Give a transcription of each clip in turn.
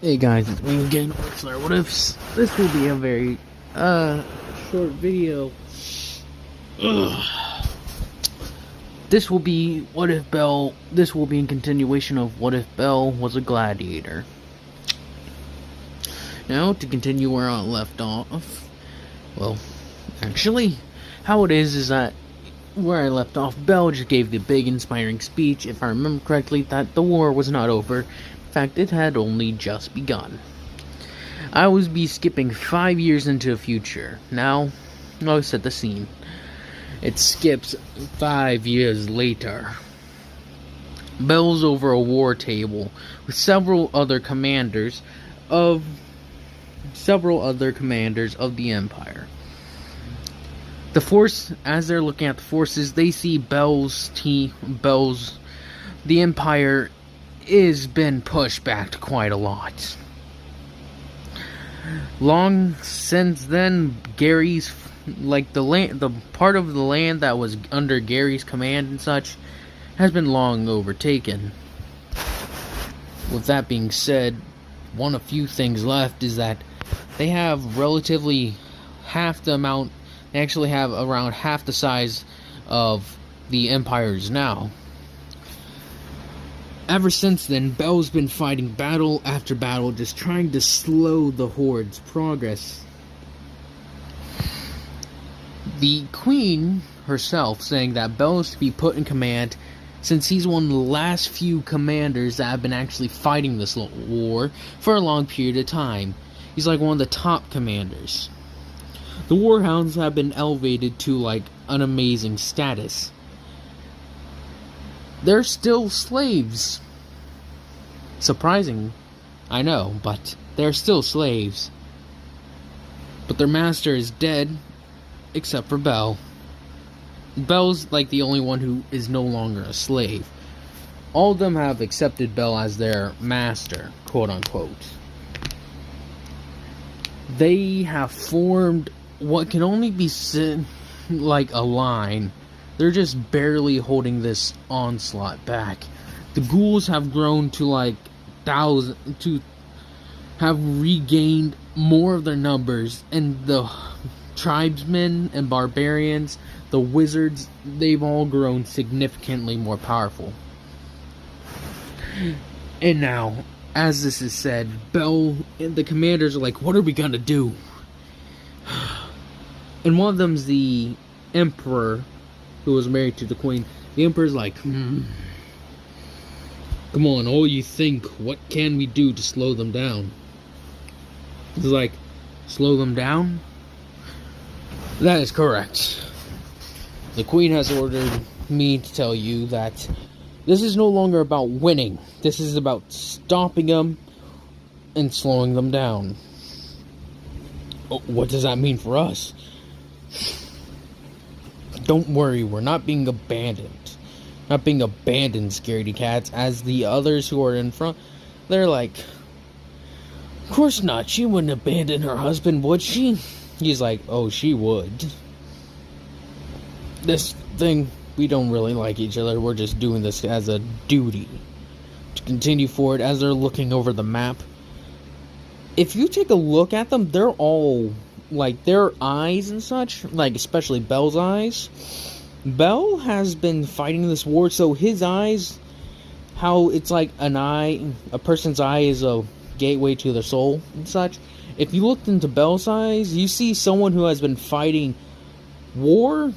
Hey guys, it's me again, Whistler. What ifs? This will be a very, short video. Ugh. This will be this will be in continuation of what if Belle was a gladiator. Now, to continue where I left off, well, actually, how it is that where I left off, Belle just gave the big inspiring speech, if I remember correctly, that the war was not over. In fact, it had only just begun. I would be skipping 5 years into the future. Now, I'll set the scene. It skips 5 years later. Belle's over a war table with several other commanders of the Empire. The force, as they're looking at the forces, they see the Empire is been pushed back quite a lot. Long since then, Gary's, the part of the land that was under Gary's command and such, has been long overtaken. With that being said, one of few things left is that they have relatively half the amount. They actually have around half the size of the Empires now. Ever since then, Belle's been fighting battle after battle, just trying to slow the Horde's progress. The Queen herself saying that Belle is to be put in command, since he's one of the last few commanders that have been actually fighting this war for a long period of time. He's like one of the top commanders. The war hounds have been elevated to an amazing status. They're still slaves. Surprising, I know, but they're still slaves. But their master is dead, except for Belle. Belle's the only one who is no longer a slave. All of them have accepted Belle as their master, quote unquote. They have formed what can only be said like a line. They're just barely holding this onslaught back. The ghouls have grown to have regained more of their numbers, and the tribesmen and barbarians, the wizards, they've all grown significantly more powerful. And now, as this is said, Belle and the commanders are like, what are we gonna do? And one of them's the Emperor, who was married to the Queen. The Emperor's like, come on, all you think, what can we do to slow them down? He's like, slow them down? That is correct. The Queen has ordered me to tell you that this is no longer about winning. This is about stopping them and slowing them down. Oh, what does that mean for us? Don't worry, we're not being abandoned. Not being abandoned, scaredy cats, as the others who are in front, they're like, of course not, she wouldn't abandon her husband, would she? He's like, oh, she would. This thing, we don't really like each other, we're just doing this as a duty. To continue forward, as they're looking over the map, if you take a look at them, they're all their eyes and such, especially Belle's eyes. Belle has been fighting this war, so his eyes, how it's like a person's eye is a gateway to their soul and such. If you looked into Belle's eyes, you see someone who has been fighting war,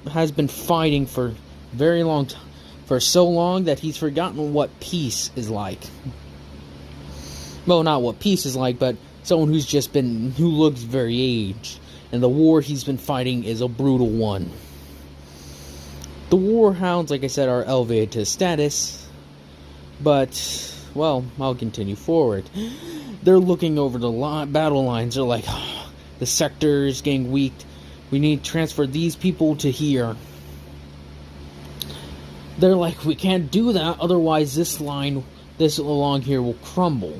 has been fighting for very long time, for so long that he's forgotten what peace is like. Well, not what peace is like, but someone who looks very aged, and the war he's been fighting is a brutal one. The war hounds, like I said, are elevated to status, but, well, I'll continue forward. They're looking over the battle lines, they're like, oh, the sector is getting weak, we need to transfer these people to here. They're like, we can't do that, otherwise this along here will crumble.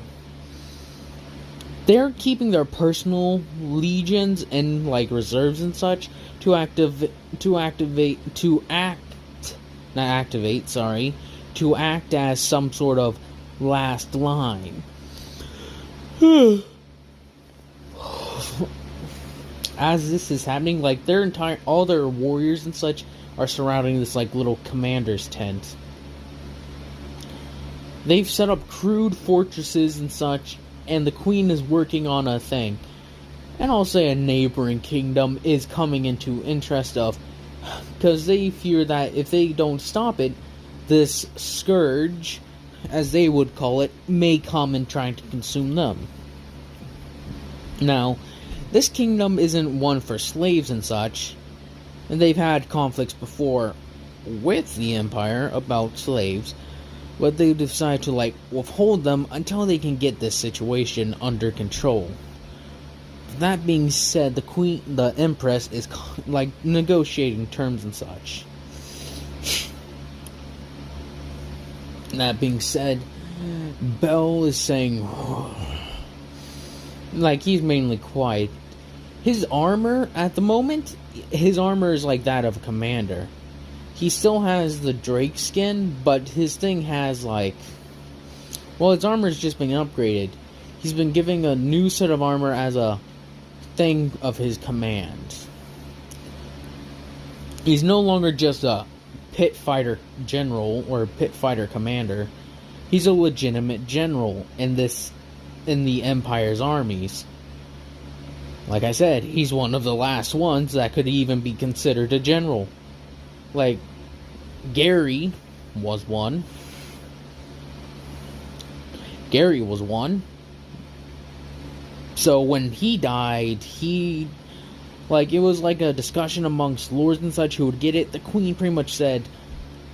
They're keeping their personal legions and reserves and such to act as some sort of last line. As this is happening, like all their warriors and such are surrounding this like little commander's tent. They've set up crude fortresses and such, and the queen is working on a thing. And I'll say a neighboring kingdom is coming into interest of, because they fear that if they don't stop it, this scourge, as they would call it, may come and try to consume them. Now, this kingdom isn't one for slaves and such, and they've had conflicts before with the Empire about slaves, but they decide to withhold them until they can get this situation under control. That being said, the Empress is negotiating terms and such. That being said, Bell is saying, he's mainly quiet. His armor, at the moment, his armor is like that of a commander. He still has the Drake skin, but his thing has his armor's just been upgraded. He's been given a new set of armor as a thing of his command. He's no longer just a pit fighter general or pit fighter commander. He's a legitimate general in the Empire's armies. Like I said, he's one of the last ones that could even be considered a general. Gary was one. So when he died, it was like a discussion amongst lords and such who would get it. The queen pretty much said,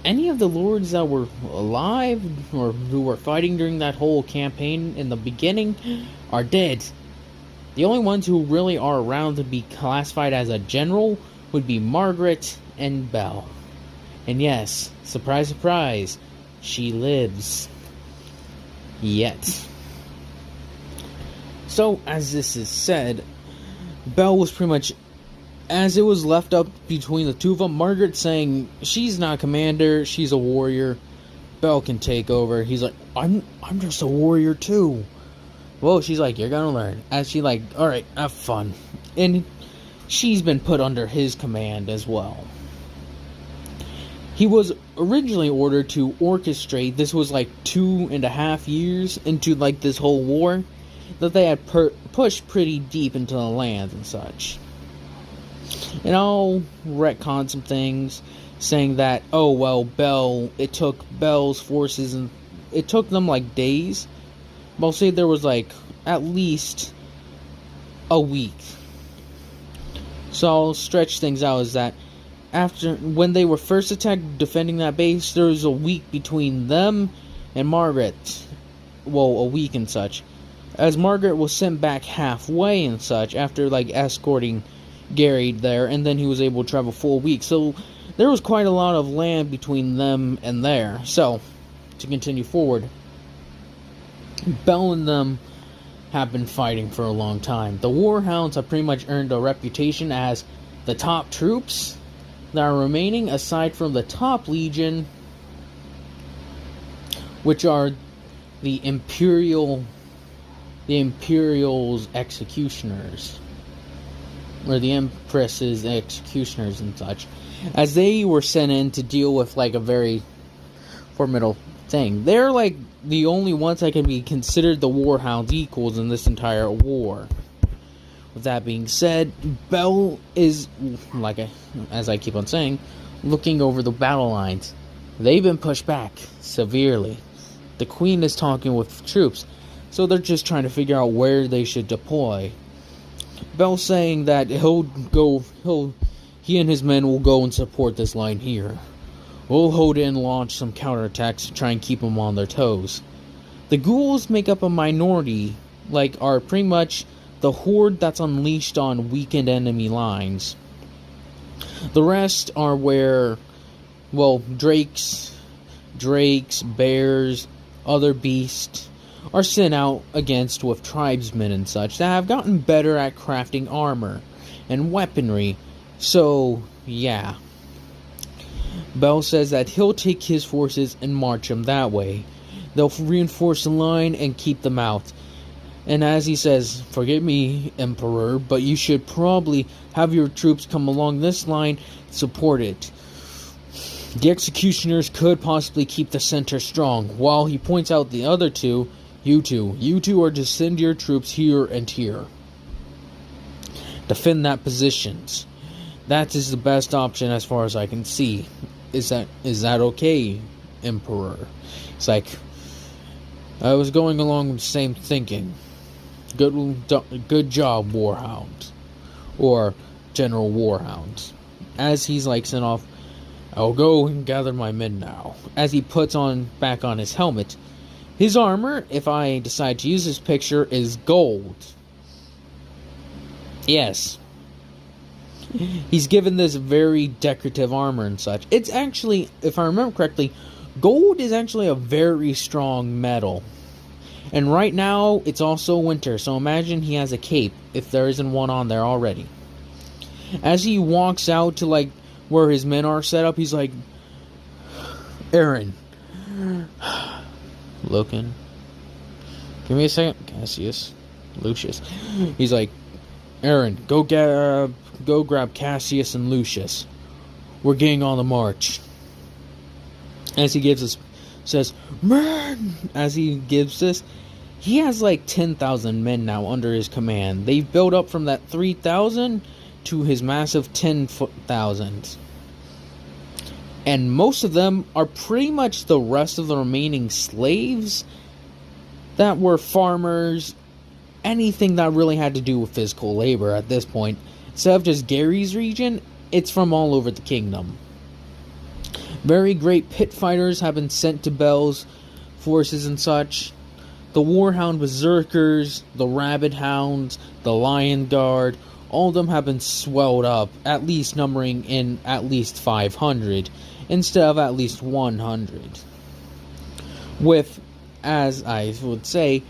any of the lords that were alive or who were fighting during that whole campaign in the beginning are dead. The only ones who really are around to be classified as a general would be Margaret and Belle. And yes, surprise, surprise, she lives. Yet. So, as this is said, Belle was pretty much, as it was left up between the two of them, Margaret saying, she's not a commander, she's a warrior, Belle can take over. He's like, I'm just a warrior too. Well, she's like, you're gonna learn. As she alright, have fun. And she's been put under his command as well. He was originally ordered to orchestrate, this was 2.5 years into this whole war, that they had pushed pretty deep into the land and such. And I'll retcon some things, saying that, it took Belle's forces, and it took them days, but I'll say there was at least a week. So I'll stretch things out as that when they were first attacked defending that base, there was a week between them and Margaret. Well, a week and such. As Margaret was sent back halfway and such after escorting Gary there, and then he was able to travel full week. So there was quite a lot of land between them and there. So, to continue forward, Belle and them have been fighting for a long time. The war hounds have pretty much earned a reputation as the top troops that are remaining, aside from the top legion, which are the Imperial's executioners, or the Empress's executioners and such, as they were sent in to deal with a very formidable thing. They're the only ones that can be considered the Warhound's equals in this entire war. With that being said, Belle is, as I keep on saying, looking over the battle lines. They've been pushed back severely. The Queen is talking with troops, so they're just trying to figure out where they should deploy. Belle's saying that he and his men will go and support this line here. We'll hold in and launch some counterattacks to try and keep them on their toes. The ghouls make up a minority, are pretty much the horde that's unleashed on weakened enemy lines. The rest are where, drakes, bears, other beasts are sent out against with tribesmen and such that have gotten better at crafting armor and weaponry. So, yeah. Belle says that he'll take his forces and march them that way. They'll reinforce the line and keep them out. And as he says, "Forgive me, Emperor, but you should probably have your troops come along this line, support it. The executioners could possibly keep the center strong," while he points out the other two. You two are to send your troops here and here. Defend that positions. That is the best option as far as I can see. Is that okay, Emperor?" It's like, I was going along with the same thinking. Good job, Warhound. Or General Warhound. As he's like sent off, "I'll go and gather my men now." As he puts back on his helmet. His armor, if I decide to use this picture, is gold. Yes. He's given this very decorative armor and such. It's actually, if I remember correctly, gold is actually a very strong metal. And right now, it's also winter, so imagine he has a cape, if there isn't one on there already. As he walks out to, like, where his men are set up, he's like, "Aaron." Looking. "Give me a second." Cassius. Lucius. He's like, "Aaron, go grab Cassius and Lucius. We're getting on the march." As he says, "Man!" As he gives this, he has like 10,000 men now under his command. They've built up from that 3,000 to his massive 10,000. And most of them are pretty much the rest of the remaining slaves that were farmers, anything that really had to do with physical labor at this point. Instead of just Gary's region, it's from all over the kingdom. Very great pit fighters have been sent to Bell's forces and such. The Warhound Berserkers, the Rabid Hounds, the Lion Guard, all of them have been swelled up, at least numbering in at least 500, instead of at least 100. With, as I would say,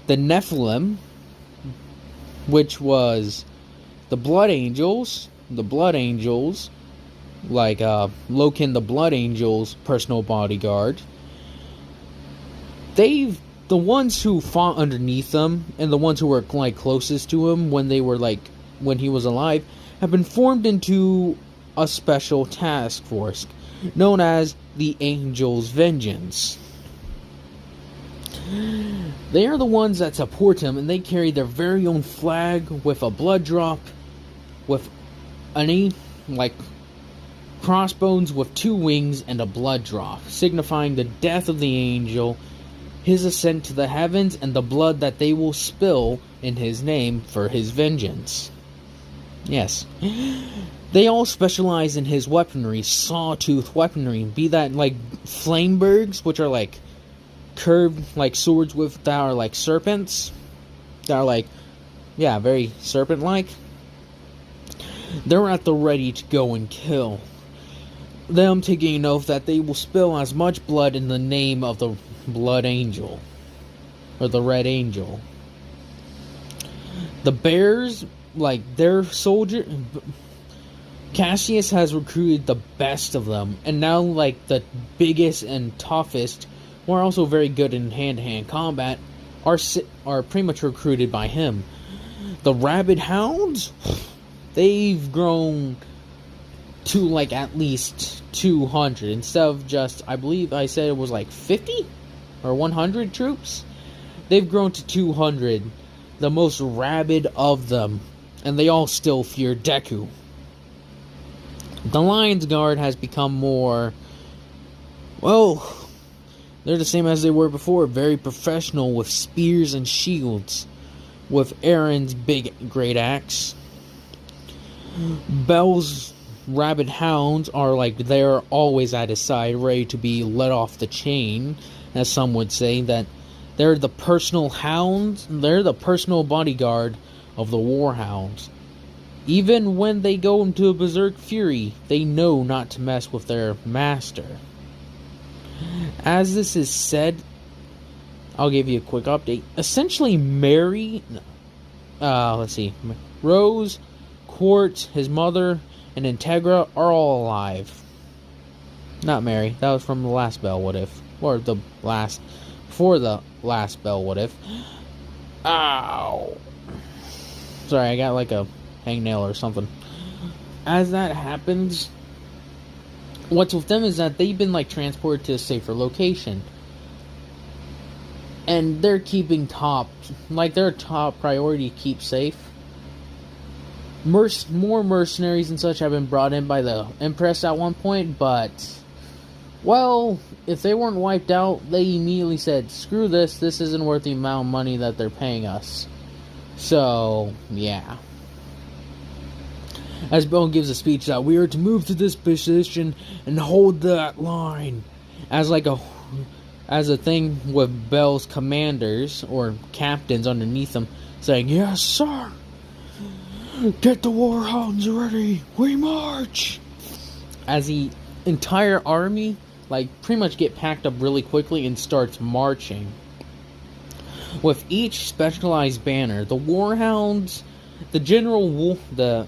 the Nephilim, which was the Blood Angels, like Loken the Blood Angel's personal bodyguard. The ones who fought underneath them, and the ones who were like closest to him when he was alive, have been formed into a special task force known as the Angel's Vengeance. They are the ones that support him, and they carry their very own flag with a blood drop, with crossbones with 2 wings and a blood drop, signifying the death of the angel, his ascent to the heavens, and the blood that they will spill in his name for his vengeance. Yes. They all specialize in his weaponry, sawtooth weaponry, be that like flamebergs, which are like curved like swords that are like serpents, that are like, yeah, very serpent-like. They're at the ready to go and kill. Them taking an oath that they will spill as much blood in the name of the Blood Angel, or the Red Angel. The Bears, like their soldier, Cassius has recruited the best of them, and now like the biggest and toughest, who are also very good in hand-to-hand combat, are pretty much recruited by him. The Rabid Hounds, they've grown to like at least 200 instead of just, I believe I said it was like 50 or 100 troops. They've grown to 200, the most rabid of them, and they all still fear Deku. The Lion's Guard has become more, well, they're the same as they were before, very professional with spears and shields, with Aaron's big great axe. Bell's Rabid Hounds are like, they're always at his side, ready to be let off the chain, as some would say, that they're the personal hounds, they're the personal bodyguard of the Warhounds. Even when they go into a berserk fury, they know not to mess with their master. As this is said, I'll give you a quick update. Essentially, Rose, Quartz, his mother, and Integra are all alive. Not Mary. That was from the last Bell What If. Or before the last Bell What If. Ow. Sorry, I got like a hangnail or something. As that happens, what's with them is that they've been like transported to a safer location. And they're keeping their top priority to keep safe. More mercenaries and such have been brought in by the Empress at one point, but, well, if they weren't wiped out, they immediately said, screw this isn't worth the amount of money that they're paying us. So, yeah. As Bell gives a speech that we are to move to this position and hold that line. As a thing with Bell's commanders, or captains underneath them, saying, yes, sir! Get the war hounds ready! We march! As the entire army, pretty much get packed up really quickly and starts marching. With each specialized banner, the warhounds, the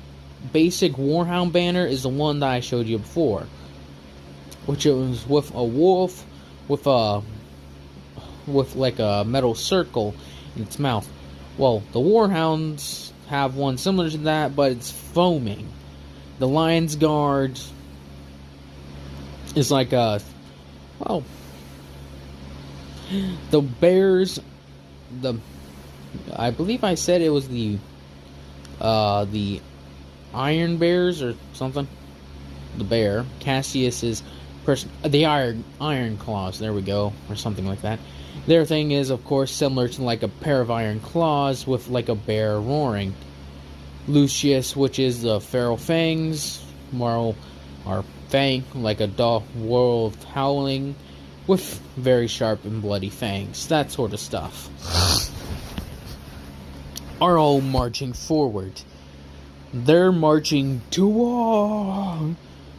basic warhound banner is the one that I showed you before. Which was with a wolf, with like a metal circle in its mouth. Well, the warhounds have one similar to that, but it's foaming. The Lion's Guard is like the bears, I believe I said it was the Iron Bears or something. The bear, Cassius's the Iron Claws, there we go, or something like that. Their thing is, of course, similar to like a pair of iron claws with like a bear roaring. Lucius, which is the feral fangs, Marl, or fang, like a dog wolf howling, with very sharp and bloody fangs, that sort of stuff, are all marching forward. They're marching to war,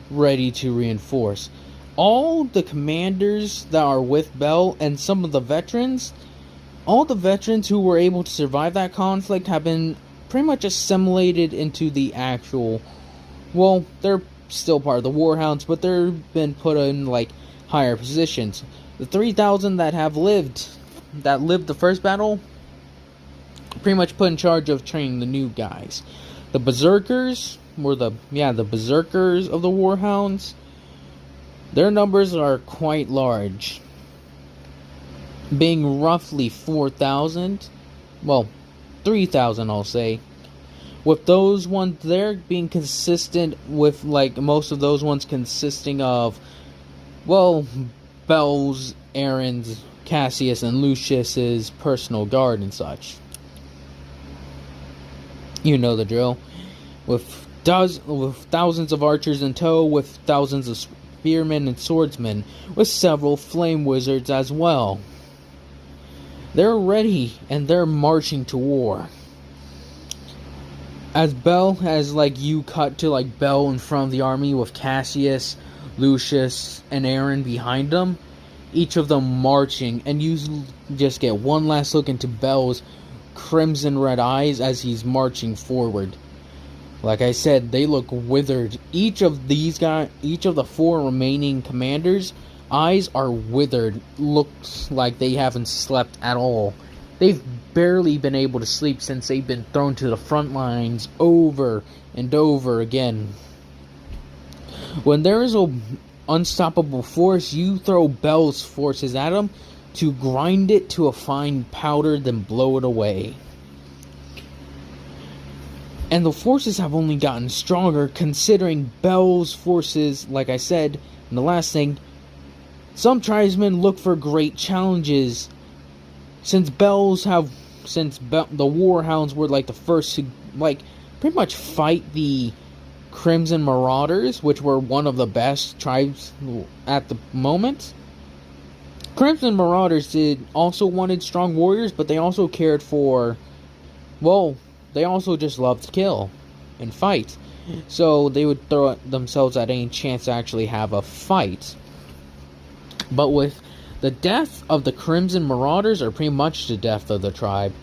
ready to reinforce. All the commanders that are with Bell and some of the veterans, all the veterans who were able to survive that conflict have been pretty much assimilated into the actual, well, they're still part of the warhounds, but they've been put in like higher positions. The 3,000 that lived the first battle, pretty much put in charge of training the new guys. The berserkers were the berserkers of the warhounds. Their numbers are quite large, being roughly 4,000, well, 3,000 I'll say. With those ones there being consistent with, like, most of those ones consisting of, well, Bell's, Aaron's, Cassius, and Lucius's personal guard and such. You know the drill. With thousands of archers in tow, with thousands of spearmen and swordsmen, with several flame wizards as well. They're ready, and they're marching to war. As you cut to, Bell in front of the army with Cassius, Lucius, and Aaron behind them, each of them marching, and you just get one last look into Bell's crimson red eyes as he's marching forward. Like I said, they look withered. Each of the 4 remaining commanders' eyes are withered. Looks like they haven't slept at all. They've barely been able to sleep since they've been thrown to the front lines over and over again. When there is an unstoppable force, you throw Bell's forces at them to grind it to a fine powder, then blow it away. And the forces have only gotten stronger, considering Bell's forces, like I said in the last thing, some tribesmen look for great challenges. Since the warhounds were the first to pretty much fight the Crimson Marauders, which were one of the best tribes at the moment. Crimson Marauders also wanted strong warriors, but they also cared for, well, they also just loved to kill and fight. So they would throw themselves at any chance to actually have a fight. But with the death of the Crimson Marauders, or pretty much the death of the tribe,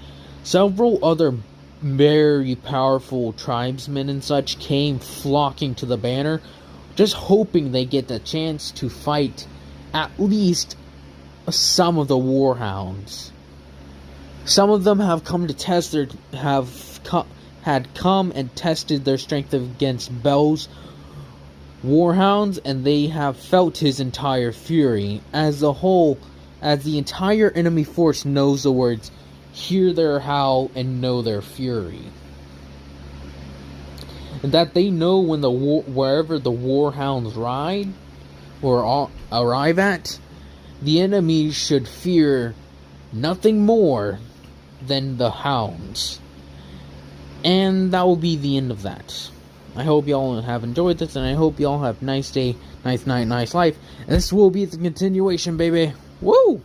several other very powerful tribesmen and such came flocking to the banner, just hoping they get the chance to fight at least some of the warhounds. Some of them have come to test their had come and tested their strength against Bel's warhounds, and they have felt his entire fury. As the entire enemy force knows the words, hear their howl and know their fury. And that they know when wherever the warhounds ride or arrive at, the enemy should fear nothing more than the hounds. And that will be the end of that. I hope y'all have enjoyed this, and I hope y'all have a nice day, nice night, nice life. And this will be the continuation, baby. Woo!